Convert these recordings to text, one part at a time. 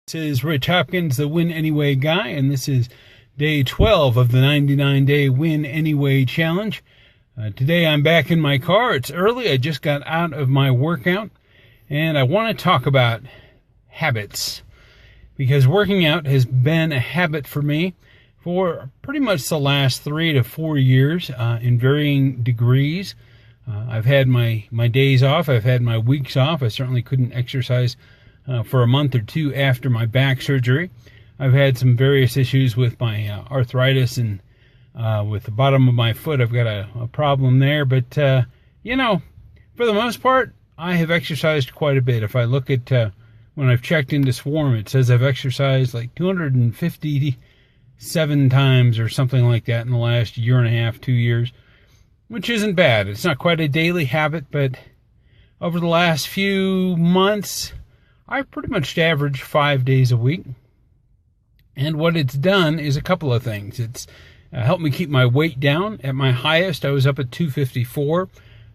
This is Rich Hopkins, the Win Anyway guy, and this is day 12 of the 99-day Win Anyway challenge. Today I'm back in my car. It's early. I just got out of my workout, and I want to talk about habits, because working out has been a habit for me for pretty much the last 3 to 4 years in varying degrees. I've had my days off. I've had my weeks off. I certainly couldn't exercise for a month or two after my back surgery. I've had some various issues with my arthritis and with the bottom of my foot. I've got a problem there. But, for the most part, I have exercised quite a bit. If I look at when I've checked into Swarm, it says I've exercised like 257 times or something like that in the last year and a half, 2 years, which isn't bad. It's not quite a daily habit, but over the last few months, I pretty much average 5 days a week. And what it's done is a couple of things. It's helped me keep my weight down. At my highest, I was up at 254.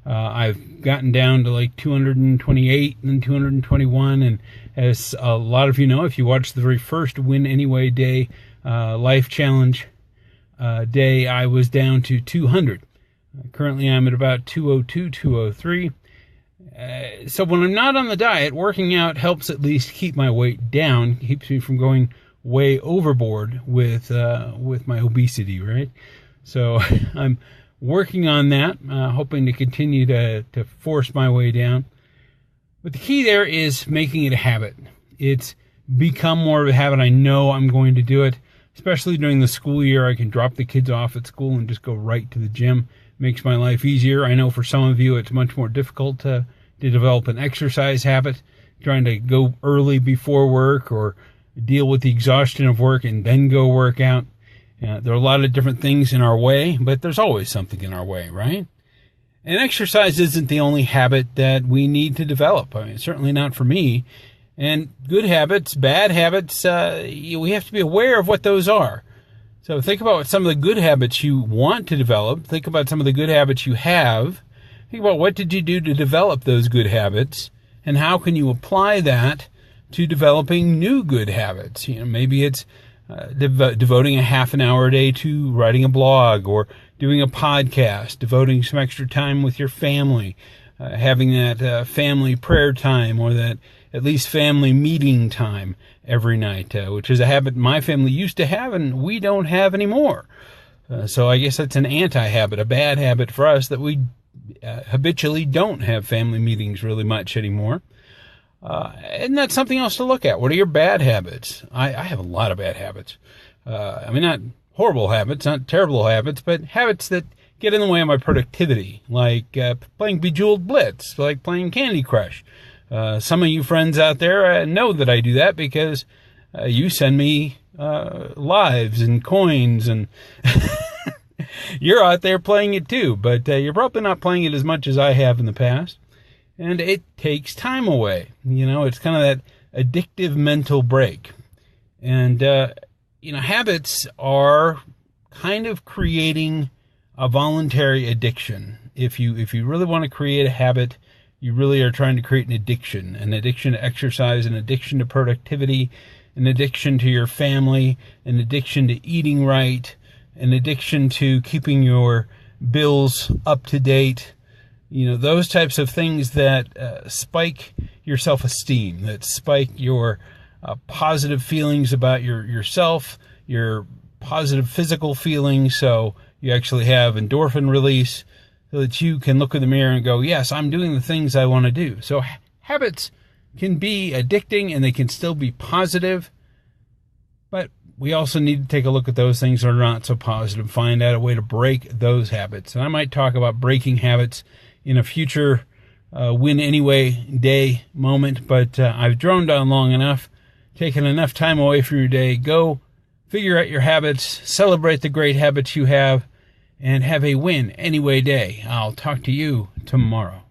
I've gotten down to like 228 and 221. And as a lot of you know, if you watched the very first Win Anyway Day Life Challenge day, I was down to 200. Currently, I'm at about 202, 203. So when I'm not on the diet, working out helps at least keep my weight down, keeps me from going way overboard with my obesity, right? So I'm working on that, hoping to continue to force my way down. But the key there is making it a habit. It's become more of a habit. I know I'm going to do it, especially during the school year. I can drop the kids off at school and just go right to the gym. Makes my life easier. I know for some of you it's much more difficult to develop an exercise habit, trying to go early before work or deal with the exhaustion of work and then go work out. There are a lot of different things in our way, but there's always something in our way, right? And exercise isn't the only habit that we need to develop. I mean, certainly not for me. And good habits, bad habits, we have to be aware of what those are. So think about some of the good habits you want to develop. Think about some of the good habits you have. Think about what did you do to develop those good habits, and how can you apply that to developing new good habits. Maybe it's devoting a half an hour a day to writing a blog or doing a podcast, devoting some extra time with your family, having that family prayer time or that at least family meeting time every night, which is a habit my family used to have and we don't have anymore. So I guess that's an anti-habit, a bad habit for us, that we habitually don't have family meetings really much anymore. And that's something else to look at. What are your bad habits? I have a lot of bad habits. Not horrible habits, not terrible habits, but habits that get in the way of my productivity, like playing Bejeweled Blitz, like playing Candy Crush. Some of you friends out there know that I do that because you send me lives and coins, and you're out there playing it too, but you're probably not playing it as much as I have in the past. And it takes time away. It's kind of that addictive mental break. And, habits are kind of creating a voluntary addiction. If you really want to create a habit, you really are trying to create an addiction to exercise, an addiction to productivity, an addiction to your family, an addiction to eating right, an addiction to keeping your bills up to date. Those types of things that spike your self-esteem, that spike your positive feelings about yourself, your positive physical feelings, so you actually have endorphin release, so that you can look in the mirror and go, yes, I'm doing the things I want to do. So habits can be addicting and they can still be positive, but we also need to take a look at those things that are not so positive, find out a way to break those habits. And I might talk about breaking habits in a future Win Anyway Day moment, but I've droned on long enough, taken enough time away from your day. Go figure out your habits, celebrate the great habits you have, and have a Win Anyway Day. I'll talk to you tomorrow.